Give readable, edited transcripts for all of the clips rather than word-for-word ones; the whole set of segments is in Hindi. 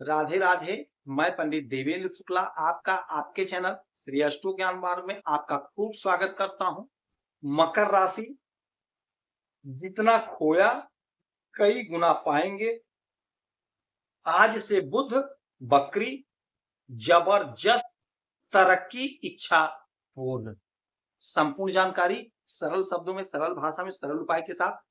राधे राधे। मैं पंडित देवेंद्र शुक्ला आपका आपके चैनल श्री अष्टो ज्ञान मार्ग में आपका खूब स्वागत करता हूं। मकर राशि, जितना खोया कई गुना पाएंगे। आज से बुध बकरी, जबरदस्त तरक्की, इच्छा पूर्ण। संपूर्ण जानकारी सरल शब्दों में, सरल भाषा में, सरल उपाय के साथ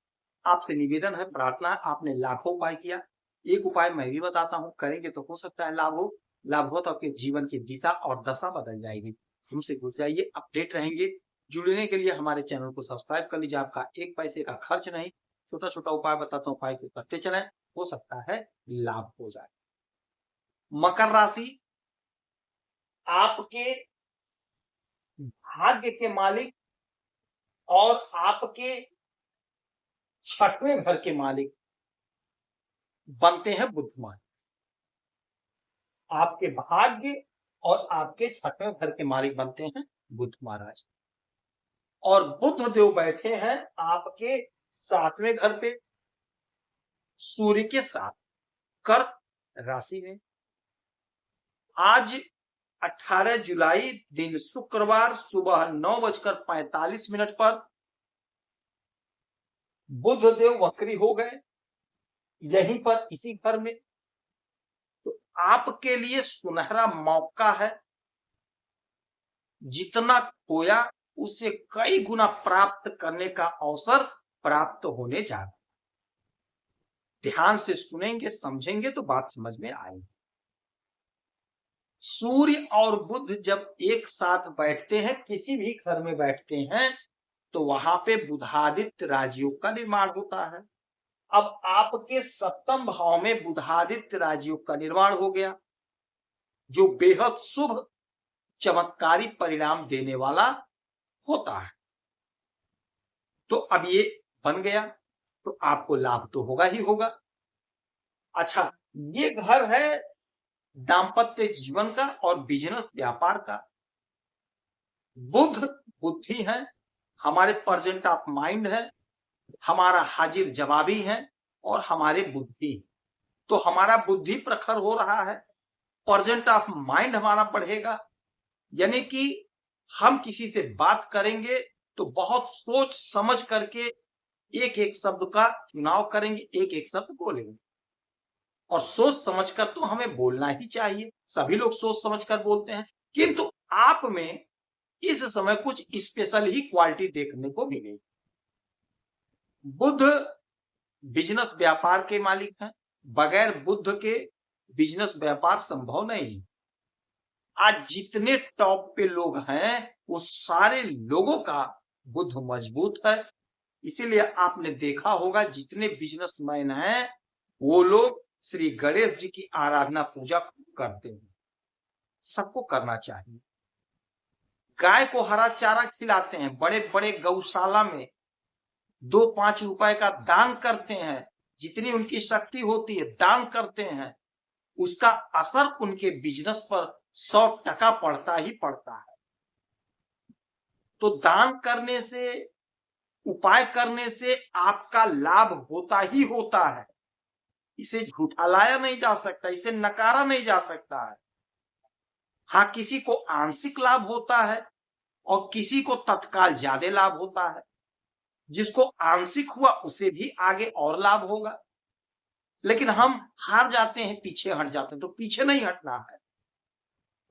आपसे निवेदन है, प्रार्थना है। आपने लाखों उपाय किया, एक उपाय मैं भी बताता हूं, करेंगे तो हो सकता है लाभ हो तो आपके जीवन की दिशा और दशा बदल जाएगी। हमसे जुड़ जाइए, अपडेट रहेंगे। जुड़ने के लिए हमारे चैनल को सब्सक्राइब कर लीजिए। आपका एक पैसे का खर्च नहीं, छोटा छोटा उपाय बताता हूँ, उपाय को करते चलें, हो सकता है लाभ हो जाए। मकर राशि, आपके भाग्य के मालिक और आपके छठवें घर के मालिक बनते हैं बुधवार। आपके भाग्य और आपके छठवें घर के मालिक बनते हैं बुध महाराज। और बुध देव बैठे हैं आपके सातवें घर पे, सूर्य के साथ, कर्क राशि में। आज 18 जुलाई दिन शुक्रवार सुबह 9:45 पर बुध देव वक्री हो गए, यहीं पर इसी घर में। तो आपके लिए सुनहरा मौका है। जितना खोया उससे कई गुना प्राप्त करने का अवसर प्राप्त होने जा रहा। ध्यान से सुनेंगे, समझेंगे तो बात समझ में आएगी। सूर्य और बुध जब एक साथ बैठते हैं, किसी भी घर में बैठते हैं, तो वहां पे बुधादित्य राजयोग का निर्माण होता है। अब आपके सप्तम भाव में बुधादित्य राजयोग का निर्माण हो गया, जो बेहद शुभ चमत्कारी परिणाम देने वाला होता है। तो अब ये बन गया तो आपको लाभ तो होगा ही होगा। अच्छा, ये घर है दाम्पत्य जीवन का और बिजनेस व्यापार का। बुध बुद्धि है, हमारे प्रेजेंट ऑफ माइंड है, हमारा हाजिर जवाबी है और हमारे बुद्धि। तो हमारा बुद्धि प्रखर हो रहा है, प्रेजेंट ऑफ माइंड हमारा बढ़ेगा। यानी कि हम किसी से बात करेंगे तो बहुत सोच समझ करके एक एक शब्द का चुनाव करेंगे, एक एक शब्द बोलेंगे। और सोच समझकर तो हमें बोलना ही चाहिए, सभी लोग सोच समझकर बोलते हैं, किंतु आप में इस समय कुछ स्पेशल ही क्वालिटी देखने को मिलेगी। बुध बिजनेस व्यापार के मालिक हैं, बगैर बुध के बिजनेस व्यापार संभव नहीं। आज जितने टॉप पे लोग हैं वो सारे लोगों का बुध मजबूत है। इसीलिए आपने देखा होगा जितने बिजनेसमैन हैं वो लोग श्री गणेश जी की आराधना पूजा करते हैं। सबको करना चाहिए। गाय को हरा चारा खिलाते हैं, बड़े बड़े गौशाला में 2-5 रुपए का दान करते हैं, जितनी उनकी शक्ति होती है दान करते हैं। उसका असर उनके बिजनेस पर 100% पड़ता ही पड़ता है। तो दान करने से, उपाय करने से आपका लाभ होता ही होता है। इसे झूठालाया नहीं जा सकता, इसे नकारा नहीं जा सकता है। हाँ, किसी को आंशिक लाभ होता है और किसी को तत्काल ज्यादा लाभ होता है। जिसको आंशिक हुआ उसे भी आगे और लाभ होगा। लेकिन हम हार जाते हैं, पीछे हट जाते हैं, तो पीछे नहीं हटना है।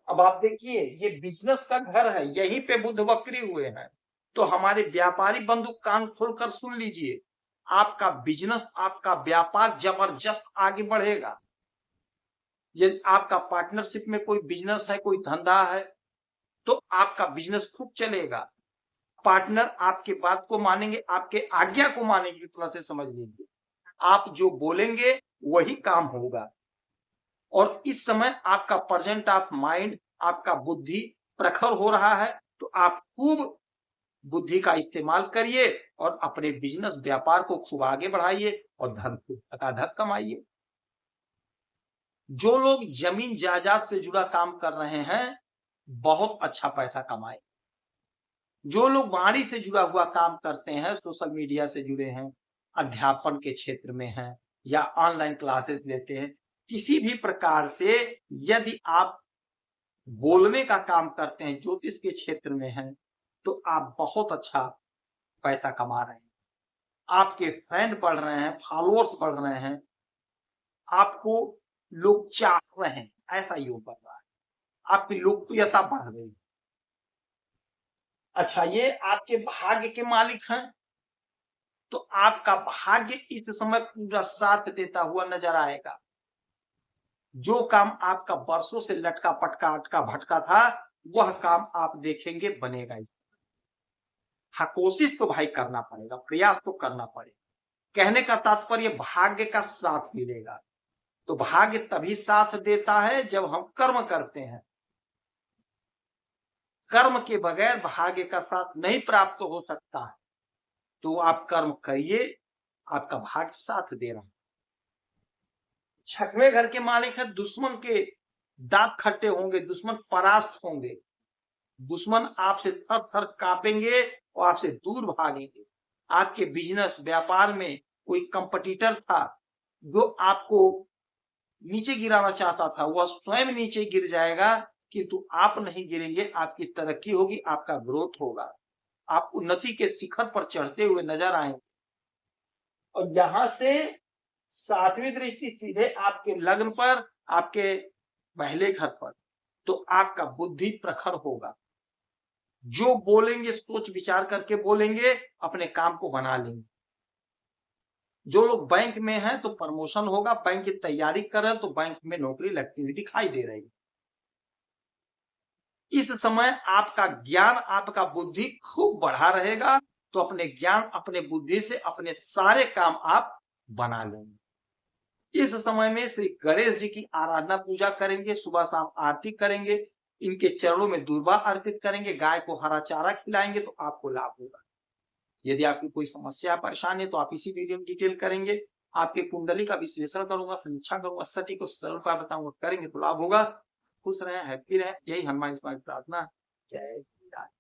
अब आप देखिए, ये बिजनेस का घर है, यहीं पे बुध वक्री हुए हैं। तो हमारे व्यापारी बंधु कान खोलकर सुन लीजिए, आपका बिजनेस, आपका व्यापार जबरदस्त आगे बढ़ेगा। यदि आपका पार्टनरशिप में कोई बिजनेस है, कोई धंधा है, तो आपका बिजनेस खूब चलेगा। पार्टनर आपके बात को मानेंगे, आपके आज्ञा को मानेंगे, थोड़ा से समझ लीजिए। आप जो बोलेंगे वही काम होगा। और इस समय आपका प्रेजेंट ऑफ माइंड, आपका बुद्धि प्रखर हो रहा है। तो आप खूब बुद्धि का इस्तेमाल करिए और अपने बिजनेस व्यापार को खूब आगे बढ़ाइए और धन को धकाधक कमाइए। जो लोग जमीन जायदाद से जुड़ा काम कर रहे हैं, बहुत अच्छा पैसा कमाए। जो लोग वाणी से जुड़ा हुआ काम करते हैं, सोशल मीडिया से जुड़े हैं, अध्यापन के क्षेत्र में हैं या ऑनलाइन क्लासेस लेते हैं, किसी भी प्रकार से यदि आप बोलने का काम करते हैं, ज्योतिष के क्षेत्र में हैं, तो आप बहुत अच्छा पैसा कमा रहे हैं, आपके फैन बढ़ रहे हैं, फॉलोअर्स बढ़ रहे हैं, आपको लोग चाह रहे हैं, ऐसा योग बढ़ रहा है, आपकी लोकप्रियता बढ़ रही है। अच्छा, ये आपके भाग्य के मालिक हैं, तो आपका भाग्य इस समय पूरा साथ देता हुआ नजर आएगा। जो काम आपका वर्षों से लटका पटका अटका भटका था, वह काम आप देखेंगे बनेगा ही। हाँ, कोशिश तो भाई करना पड़ेगा, प्रयास तो करना पड़ेगा। कहने का तात्पर्य भाग्य का साथ मिलेगा। तो भाग्य तभी साथ देता है जब हम कर्म करते हैं। कर्म के बगैर भाग्य का साथ नहीं प्राप्त हो सकता है। तो आप कर्म करिए, आपका भाग्य साथ दे रहा है। छठवें घर के मालिक है, दुश्मन के दांत खट्टे होंगे, दुश्मन परास्त होंगे, दुश्मन आपसे थर थर कांपेंगे और आपसे दूर भागेंगे। आपके बिजनेस व्यापार में कोई कंपटीटर था जो आपको नीचे गिराना चाहता था, वह स्वयं नीचे गिर जाएगा, किंतु आप नहीं गिरेंगे। आपकी तरक्की होगी, आपका ग्रोथ होगा, आप उन्नति के शिखर पर चढ़ते हुए नजर आएंगे। और यहां से 7वीं दृष्टि सीधे आपके लग्न पर, आपके पहले घर पर, तो आपका बुद्धि प्रखर होगा। जो बोलेंगे सोच विचार करके बोलेंगे, अपने काम को बना लेंगे। जो लोग बैंक में हैं तो प्रमोशन होगा, बैंक की तैयारी कर रहे हैं तो बैंक में नौकरी लगती हुई दिखाई दे रही है। इस समय आपका ज्ञान, आपका बुद्धि खूब बढ़ा रहेगा, तो अपने ज्ञान अपने बुद्धि से अपने सारे काम आप बना लेंगे। इस समय में श्री गणेश जी की आराधना पूजा करेंगे, सुबह शाम आरती करेंगे, इनके चरणों में दूर्वा अर्पित करेंगे, गाय को हरा चारा खिलाएंगे, तो आपको लाभ होगा। यदि आपकी कोई समस्या परेशानी है तो आप इसी वीडियो में डिटेल करेंगे। आपके कुंडली का विश्लेषण करूंगा, समीक्षा करूंगा, सटीक और सरल उपाय बताऊंगा, करेंगे तो लाभ होगा। खुश रहें, हैप्पी रहें, यही हनुमान स्मारक प्रार्थना। जय श्री राम।